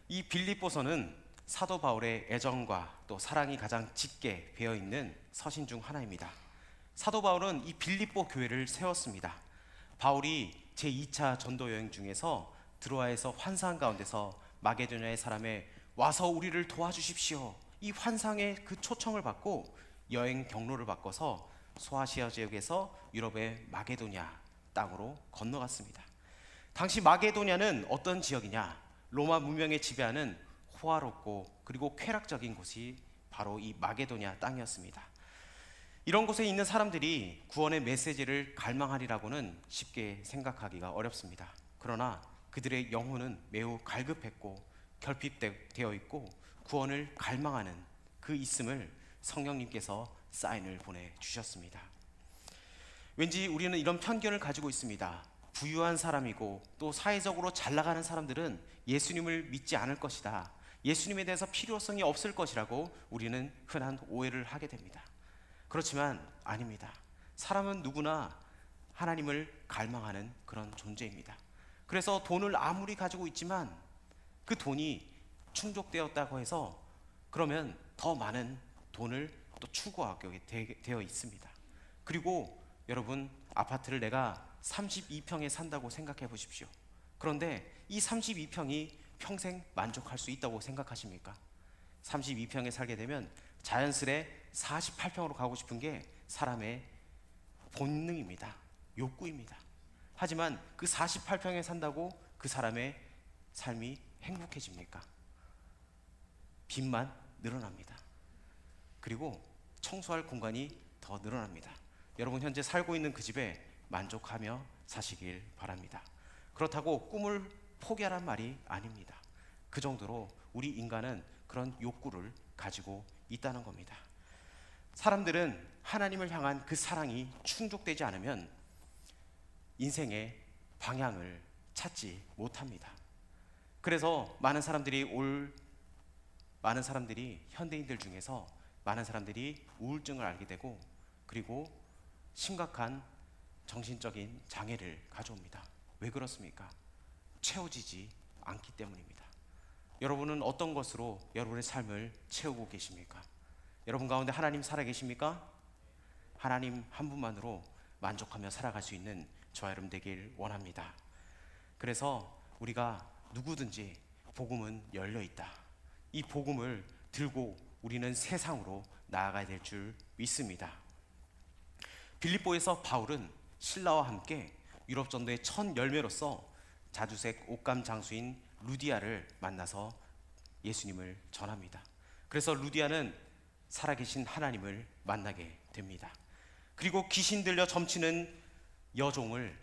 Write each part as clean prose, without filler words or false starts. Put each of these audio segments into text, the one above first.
이 빌립보서는 사도 바울의 애정과 또 사랑이 가장 짙게 배어 있는 서신 중 하나입니다. 사도 바울은 이 빌립보 교회를 세웠습니다. 바울이 제2차 전도 여행 중에서 드로아에서 환상 가운데서 마게도냐의 사람에 와서 우리를 도와주십시오, 이 환상의 그 초청을 받고 여행 경로를 바꿔서 소아시아 지역에서 유럽의 마게도냐 땅으로 건너갔습니다. 당시 마게도냐는 어떤 지역이냐? 로마 문명의 지배하는 호화롭고 그리고 쾌락적인 곳이 바로 이 마게도냐 땅이었습니다. 이런 곳에 있는 사람들이 구원의 메시지를 갈망하리라고는 쉽게 생각하기가 어렵습니다. 그러나 그들의 영혼은 매우 갈급했고 결핍되어 있고 구원을 갈망하는 그 있음을 성령님께서 사인을 보내주셨습니다. 왠지 우리는 이런 편견을 가지고 있습니다. 부유한 사람이고 또 사회적으로 잘 나가는 사람들은 예수님을 믿지 않을 것이다, 예수님에 대해서 필요성이 없을 것이라고 우리는 흔한 오해를 하게 됩니다. 그렇지만 아닙니다. 사람은 누구나 하나님을 갈망하는 그런 존재입니다. 그래서 돈을 아무리 가지고 있지만 그 돈이 충족되었다고 해서 그러면 더 많은 돈을 또 추구하게 되어 있습니다. 그리고 여러분, 아파트를 내가 32평에 산다고 생각해 보십시오. 그런데 이 32평이 평생 만족할 수 있다고 생각하십니까? 32평에 살게 되면 자연스레 48평으로 가고 싶은 게 사람의 본능입니다. 욕구입니다. 하지만 그 48평에 산다고 그 사람의 삶이 행복해집니까? 빚만 늘어납니다. 그리고 청소할 공간이 더 늘어납니다. 여러분, 현재 살고 있는 그 집에 만족하며 사시길 바랍니다. 그렇다고 꿈을 포기하란 말이 아닙니다. 그 정도로 우리 인간은 그런 욕구를 가지고 있다는 겁니다. 사람들은 하나님을 향한 그 사랑이 충족되지 않으면 인생의 방향을 찾지 못합니다. 그래서 많은 사람들이 현대인들 중에서 많은 사람들이 우울증을 앓게 되고 그리고 심각한 정신적인 장애를 가져옵니다. 왜 그렇습니까? 채워지지 않기 때문입니다. 여러분은 어떤 것으로 여러분의 삶을 채우고 계십니까? 여러분 가운데 하나님 살아계십니까? 하나님 한 분만으로 만족하며 살아갈 수 있는 저와 여러분 되길 원합니다. 그래서 우리가 누구든지 복음은 열려있다, 이 복음을 들고 우리는 세상으로 나아가야 될 줄 믿습니다. 빌립보에서 바울은 신라와 함께 유럽 전도의 첫 열매로서 자주색 옷감 장수인 루디아를 만나서 예수님을 전합니다. 그래서 루디아는 살아계신 하나님을 만나게 됩니다. 그리고 귀신 들려 점치는 여종을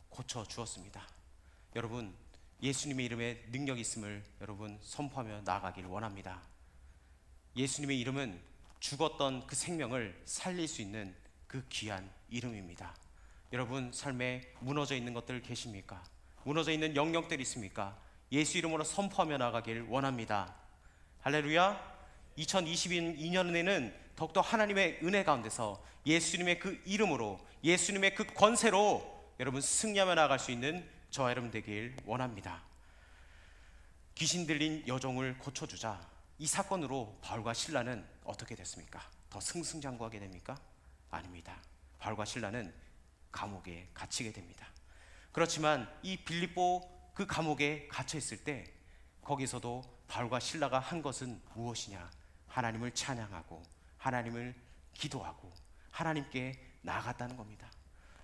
고쳐주었습니다. 여러분, 예수님의 이름에 능력이 있음을 여러분 선포하며 나아가길 원합니다. 예수님의 이름은 죽었던 그 생명을 살릴 수 있는 그 귀한 이름입니다. 여러분 삶에 무너져 있는 것들 계십니까? 무너져 있는 영역들이 있습니까? 예수 이름으로 선포하며 나아가길 원합니다. 할렐루야. 2022년에는 더욱더 하나님의 은혜 가운데서 예수님의 그 이름으로, 예수님의 그 권세로 여러분 승리하며 나아갈 수 있는 저와 여러분 되길 원합니다. 귀신 들린 여종을 고쳐주자 이 사건으로 바울과 실라는 어떻게 됐습니까? 더 승승장구하게 됩니까? 아닙니다. 바울과 실라는 감옥에 갇히게 됩니다. 그렇지만 이 빌립보 그 감옥에 갇혀 있을 때 거기서도 바울과 실라가 한 것은 무엇이냐? 하나님을 찬양하고 하나님을 기도하고 하나님께 나아갔다는 겁니다.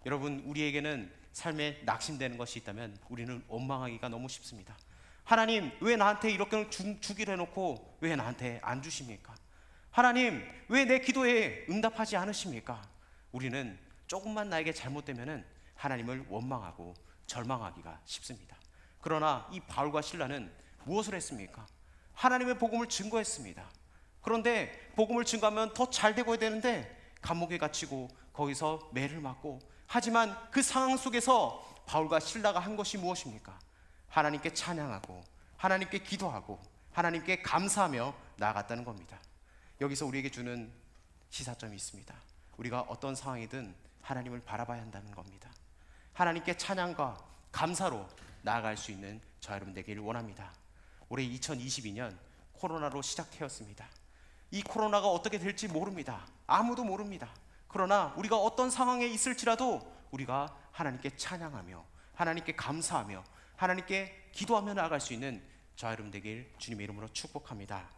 여러분, 우리에게는 삶에 낙심되는 것이 있다면 우리는 원망하기가 너무 쉽습니다. 하나님, 왜 나한테 이렇게 주기로 해놓고 왜 나한테 안 주십니까? 하나님, 왜 내 기도에 응답하지 않으십니까? 우리는 조금만 나에게 잘못되면은 하나님을 원망하고 절망하기가 쉽습니다. 그러나 이 바울과 실라는 무엇을 했습니까? 하나님의 복음을 증거했습니다. 그런데 복음을 증거하면 더 잘 되고 되는데 감옥에 갇히고 거기서 매를 맞고, 하지만 그 상황 속에서 바울과 실라가 한 것이 무엇입니까? 하나님께 찬양하고 하나님께 기도하고 하나님께 감사하며 나아갔다는 겁니다. 여기서 우리에게 주는 시사점이 있습니다. 우리가 어떤 상황이든 하나님을 바라봐야 한다는 겁니다. 하나님께 찬양과 감사로 나아갈 수 있는 저 여러분 되기를 원합니다. 올해 2022년 코로나로 시작되었습니다. 이 코로나가 어떻게 될지 모릅니다. 아무도 모릅니다. 그러나 우리가 어떤 상황에 있을지라도 우리가 하나님께 찬양하며 하나님께 감사하며 하나님께 기도하며 나아갈 수 있는 저와 여러분 되길 주님의 이름으로 축복합니다.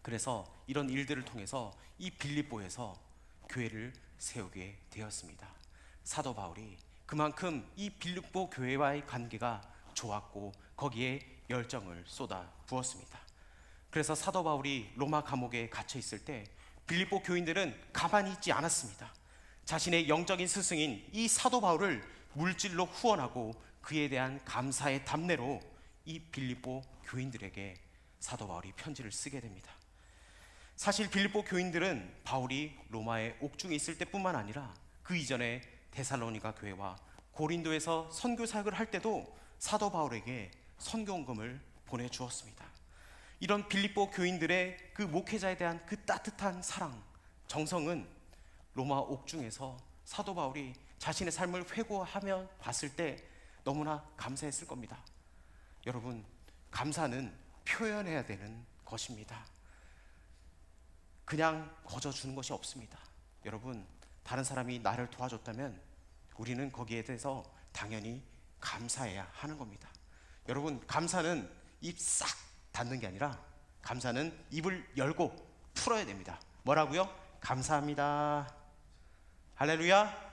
그래서 이런 일들을 통해서 이 빌립보에서 교회를 세우게 되었습니다. 사도 바울이 그만큼 이 빌립보 교회와의 관계가 좋았고 거기에 열정을 쏟아 부었습니다. 그래서 사도 바울이 로마 감옥에 갇혀 있을 때 빌립보 교인들은 가만히 있지 않았습니다. 자신의 영적인 스승인 이 사도 바울을 물질로 후원하고 그에 대한 감사의 답례로 이 빌립보 교인들에게 사도 바울이 편지를 쓰게 됩니다. 사실 빌립보 교인들은 바울이 로마의 옥중에 있을 때뿐만 아니라 그 이전에 데살로니가 교회와 고린도에서 선교 사역을 할 때도 사도 바울에게 선교원금을 보내주었습니다. 이런 빌립보 교인들의 그 목회자에 대한 그 따뜻한 사랑, 정성은 로마 옥중에서 사도 바울이 자신의 삶을 회고하며 봤을 때 너무나 감사했을 겁니다. 여러분, 감사는 표현해야 되는 것입니다. 그냥 거저 주는 것이 없습니다. 여러분, 다른 사람이 나를 도와줬다면 우리는 거기에 대해서 당연히 감사해야 하는 겁니다. 여러분, 감사는 입 싹 닫는 게 아니라 감사는 입을 열고 풀어야 됩니다. 뭐라고요? 감사합니다. 할렐루야.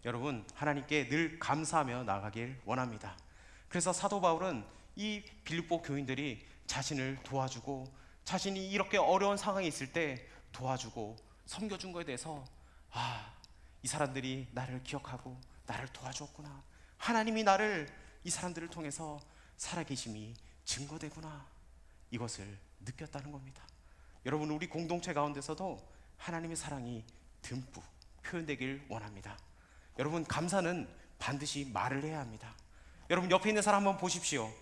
여러분, 하나님께 늘 감사하며 나아가길 원합니다. 그래서 사도 바울은 이 빌립보 교인들이 자신을 도와주고 자신이 이렇게 어려운 상황에 있을 때 도와주고 섬겨준 것에 대해서 이 사람들이 나를 기억하고 나를 도와주었구나. 하나님이 나를 이 사람들을 통해서 살아계심이 증거되구나. 이것을 느꼈다는 겁니다. 여러분, 우리 공동체 가운데서도 하나님의 사랑이 듬뿍 표현되길 원합니다. 여러분, 감사는 반드시 말을 해야 합니다. 여러분, 옆에 있는 사람 한번 보십시오.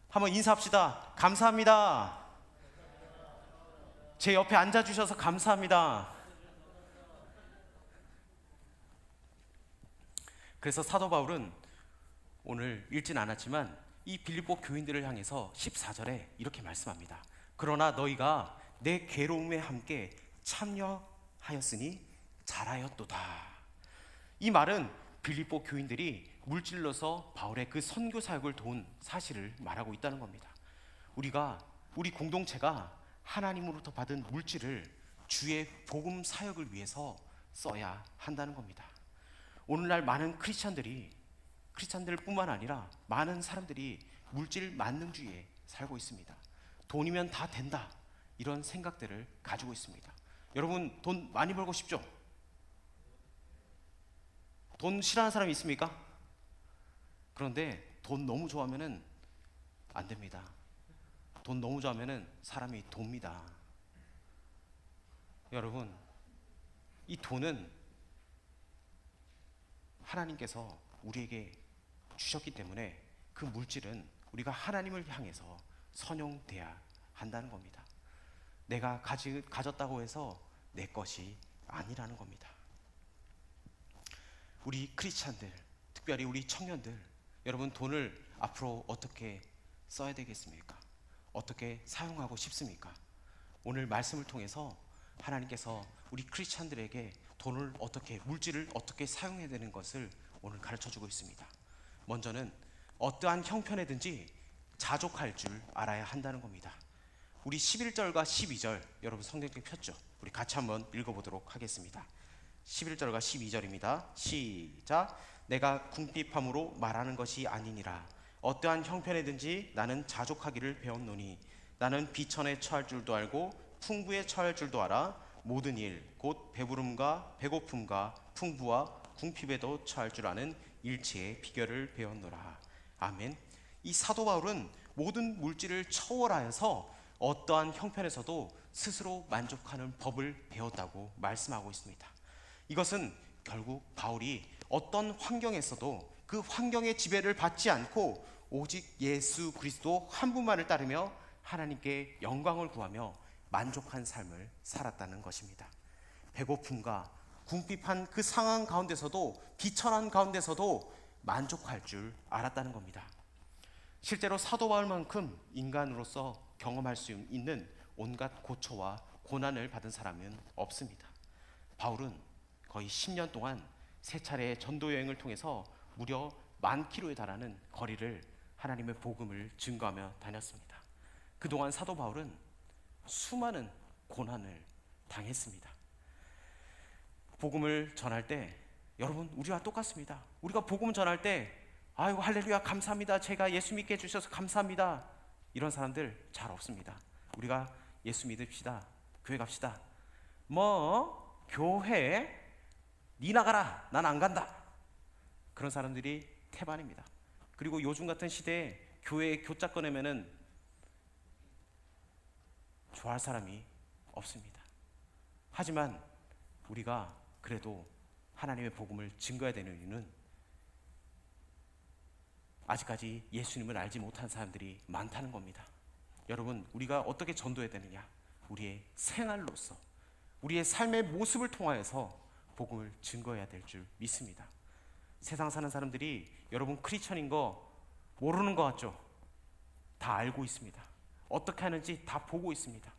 한번 인사합시다. 감사합니다. 제 옆에 앉아주셔서 감사합니다. 그래서 사도 바울은 오늘 읽진 않았지만 이 빌립보 교인들을 향해서 14절에 이렇게 말씀합니다. 그러나 너희가 내 괴로움에 함께 참여하였으니 잘하였도다. 이 말은 빌립보 교인들이 물질로서 바울의 그 선교 사역을 도운 사실을 말하고 있다는 겁니다. 우리 공동체가 하나님으로부터 받은 물질을 주의 복음 사역을 위해서 써야 한다는 겁니다. 오늘날 많은 크리스찬들 뿐만 아니라 많은 사람들이 물질 만능주의에 살고 있습니다. 돈이면 다 된다, 이런 생각들을 가지고 있습니다. 여러분, 돈 많이 벌고 싶죠? 돈 싫어하는 사람이 있습니까? 그런데 돈 너무 좋아하면은 안 됩니다. 돈 너무 좋아하면은 사람이 돕니다. 여러분, 이 돈은 하나님께서 우리에게 주셨기 때문에 그 물질은 우리가 하나님을 향해서 선용돼야 한다는 겁니다. 내가 가졌다고 해서 내 것이 아니라는 겁니다. 우리 크리스찬들, 특별히 우리 청년들, 여러분, 돈을 앞으로 어떻게 써야 되겠습니까? 어떻게 사용하고 싶습니까? 오늘 말씀을 통해서 하나님께서 우리 크리스찬들에게 돈을 어떻게, 물질을 어떻게 사용해야 되는 것을 오늘 가르쳐주고 있습니다. 먼저는 어떠한 형편에든지 자족할 줄 알아야 한다는 겁니다. 우리 11절과 12절, 여러분 성경책 폈죠? 우리 같이 한번 읽어보도록 하겠습니다. 11절과 12절입니다. 시작. 내가 궁핍함으로 말하는 것이 아니니라. 어떠한 형편에든지 나는 자족하기를 배웠노니 나는 비천에 처할 줄도 알고 풍부에 처할 줄도 알아. 모든 일 곧 배부름과 배고픔과 풍부와 궁핍에도 처할 줄 아는 일체의 비결을 배웠노라. 아멘. 이 사도 바울은 모든 물질을 초월하여서 어떠한 형편에서도 스스로 만족하는 법을 배웠다고 말씀하고 있습니다. 이것은 결국 바울이 어떤 환경에서도 그 환경의 지배를 받지 않고 오직 예수 그리스도 한 분만을 따르며 하나님께 영광을 구하며 만족한 삶을 살았다는 것입니다. 배고픔과 궁핍한 그 상황 가운데서도, 비천한 가운데서도 만족할 줄 알았다는 겁니다. 실제로 사도 바울만큼 인간으로서 경험할 수 있는 온갖 고초와 고난을 받은 사람은 없습니다. 바울은 거의 10년 동안 세 차례의 전도 여행을 통해서 무려 10,000km에 달하는 거리를 하나님의 복음을 증거하며 다녔습니다. 그동안 사도 바울은 수많은 고난을 당했습니다. 복음을 전할 때 여러분 우리와 똑같습니다. 우리가 복음 전할 때 아이고 할렐루야 감사합니다. 제가 예수 믿게 해주셔서 감사합니다. 이런 사람들 잘 없습니다. 우리가 예수 믿읍시다. 교회 갑시다. 뭐 교회 니 나가라. 난 안 간다. 그런 사람들이 태반입니다. 그리고 요즘 같은 시대에 교회에 교자 꺼내면은 좋아할 사람이 없습니다. 하지만 우리가 그래도 하나님의 복음을 증거해야 되는 이유는 아직까지 예수님을 알지 못한 사람들이 많다는 겁니다. 여러분, 우리가 어떻게 전도해야 되느냐? 우리의 생활로서, 우리의 삶의 모습을 통하여서 복음을 증거해야 될 줄 믿습니다. 세상 사는 사람들이 여러분 크리스천인 거 모르는 것 같죠? 다 알고 있습니다. 어떻게 하는지 다 보고 있습니다.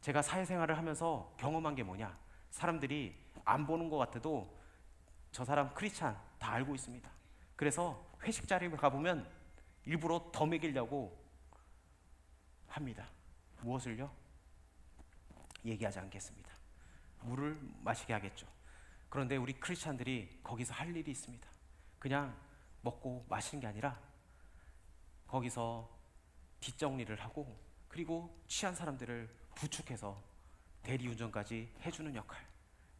제가 사회생활을 하면서 경험한 게 뭐냐? 사람들이 안 보는 것 같아도 저 사람 크리스찬 다 알고 있습니다. 그래서 회식 자리에 가보면 일부러 더 먹이려고 합니다. 무엇을요? 얘기하지 않겠습니다. 물을 마시게 하겠죠. 그런데 우리 크리스찬들이 거기서 할 일이 있습니다. 그냥 먹고 마시는 게 아니라 거기서 뒷정리를 하고 그리고 취한 사람들을 부축해서 대리운전까지 해주는 역할,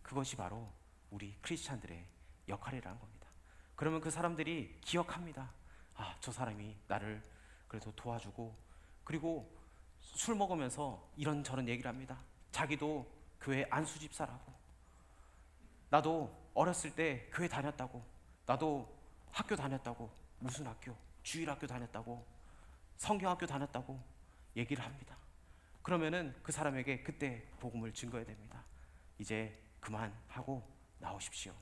그것이 바로 우리 크리스찬들의 역할이라는 겁니다. 그러면 그 사람들이 기억합니다. 아, 저 사람이 나를 그래도 도와주고, 그리고 술 먹으면서 이런저런 얘기를 합니다. 자기도 교회 안수집사라고, 나도 어렸을 때 교회 다녔다고, 나도 학교 다녔다고, 무슨 학교? 주일학교 다녔다고, 성경학교 다녔다고 얘기를 합니다. 그러면은 그 사람에게 그때 복음을 증거해야 됩니다. 이제 그만하고 나오십시오.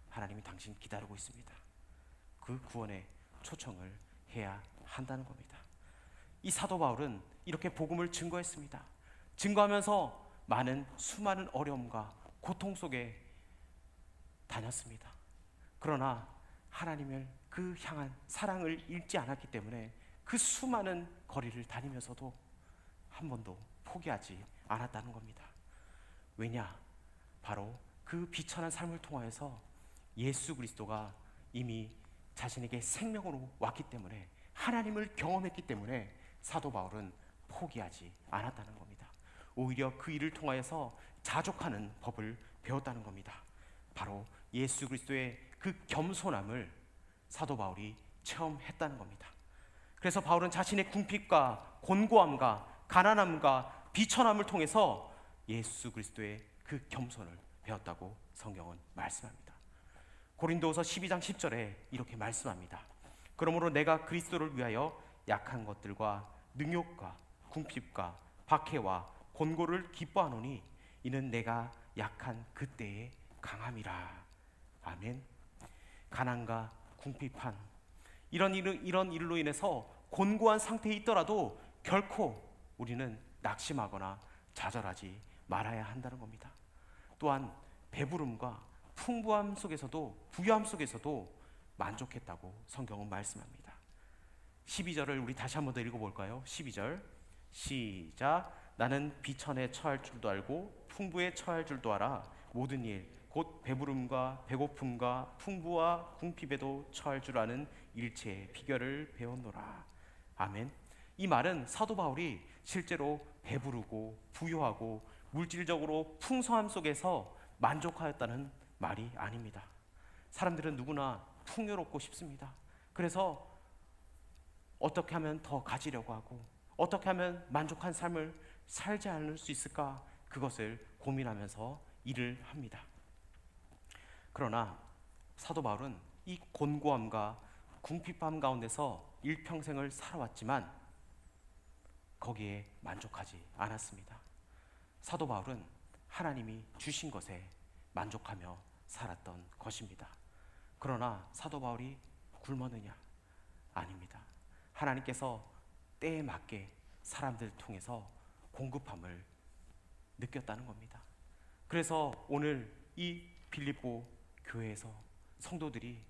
하나님이 당신 기다리고 있습니다. 그 구원에 초청을 해야 한다는 겁니다. 이 사도 바울은 이렇게 복음을 증거했습니다. 증거하면서 수많은 어려움과 고통 속에 다녔습니다. 그러나 하나님을 그 향한 사랑을 잃지 않았기 때문에 그 수많은 거리를 다니면서도 한 번도 포기하지 않았다는 겁니다. 왜냐? 바로 그 비천한 삶을 통하여서 예수 그리스도가 이미 자신에게 생명으로 왔기 때문에, 하나님을 경험했기 때문에 사도 바울은 포기하지 않았다는 겁니다. 오히려 그 일을 통하여서 자족하는 법을 배웠다는 겁니다. 바로 예수 그리스도의 그 겸손함을 사도 바울이 체험했다는 겁니다. 그래서 바울은 자신의 궁핍과 곤고함과 가난함과 비천함을 통해서 예수 그리스도의 그 겸손을 배웠다고 성경은 말씀합니다. 고린도후서 12장 10절에 이렇게 말씀합니다. 그러므로 내가 그리스도를 위하여 약한 것들과 능욕과 궁핍과 박해와 곤고를 기뻐하노니 이는 내가 약한 그때의 강함이라. 아멘. 가난과 궁핍한 이런 일로 인해서 곤고한 상태에 있더라도 결코 우리는 낙심하거나 좌절하지 말아야 한다는 겁니다. 또한 배부름과 풍부함 속에서도, 부유함 속에서도 만족했다고 성경은 말씀합니다. 12절을 우리 다시 한 번 더 읽어볼까요? 12절 시작. 나는 비천에 처할 줄도 알고 풍부에 처할 줄도 알아. 모든 일 곧 배부름과 배고픔과 풍부와 궁핍에도 처할 줄 아는 일체의 비결을 배웠노라. 아멘. 이 말은 사도 바울이 실제로 배부르고 부유하고 물질적으로 풍성함 속에서 만족하였다는 말이 아닙니다. 사람들은 누구나 풍요롭고 싶습니다. 그래서 어떻게 하면 더 가지려고 하고, 어떻게 하면 만족한 삶을 살지 않을 수 있을까, 그것을 고민하면서 일을 합니다. 그러나 사도 바울은 이 곤고함과 궁핍함 가운데서 일평생을 살아왔지만 거기에 만족하지 않았습니다. 사도 바울은 하나님이 주신 것에 만족하며 살았던 것입니다. 그러나 사도 바울이 굶었느냐? 아닙니다. 하나님께서 때에 맞게 사람들 통해서 공급함을 느꼈다는 겁니다. 그래서 오늘 이 빌립보 교회에서 성도들이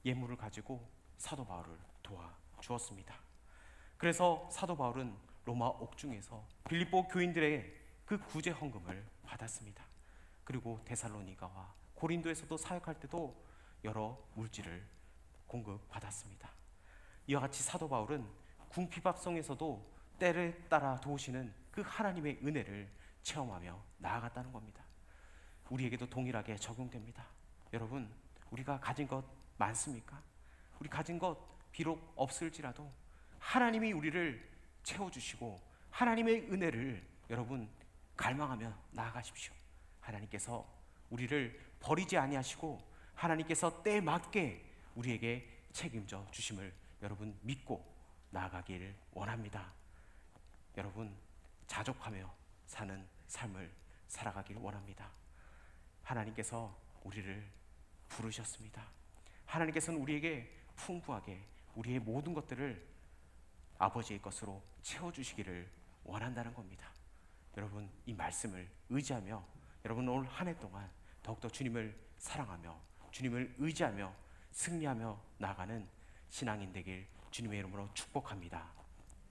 예물을 가지고 사도 바울을 도와주었습니다. 그래서 사도 바울은 로마 옥중에서 빌립보 교인들의 그 구제 헌금을 받았습니다. 그리고 데살로니가와 고린도에서도 사역할 때도 여러 물질을 공급받았습니다. 이와 같이 사도 바울은 궁핍합성에서도 때를 따라 도우시는 그 하나님의 은혜를 체험하며 나아갔다는 겁니다. 우리에게도 동일하게 적용됩니다. 여러분, 우리가 가진 것 많습니까? 우리 가진 것 비록 없을지라도 하나님이 우리를 채워주시고 하나님의 은혜를 여러분 갈망하며 나아가십시오. 하나님께서 우리를 버리지 아니하시고 하나님께서 때에 맞게 우리에게 책임져 주심을 여러분 믿고 나아가길 원합니다. 여러분, 자족하며 사는 삶을 살아가길 원합니다. 하나님께서 우리를 부르셨습니다. 하나님께서는 우리에게 풍부하게 우리의 모든 것들을 아버지의 것으로 채워주시기를 원한다는 겁니다. 여러분, 이 말씀을 의지하며 여러분 올 한 해 동안 더욱더 주님을 사랑하며 주님을 의지하며 승리하며 나아가는 신앙인 되길 주님의 이름으로 축복합니다.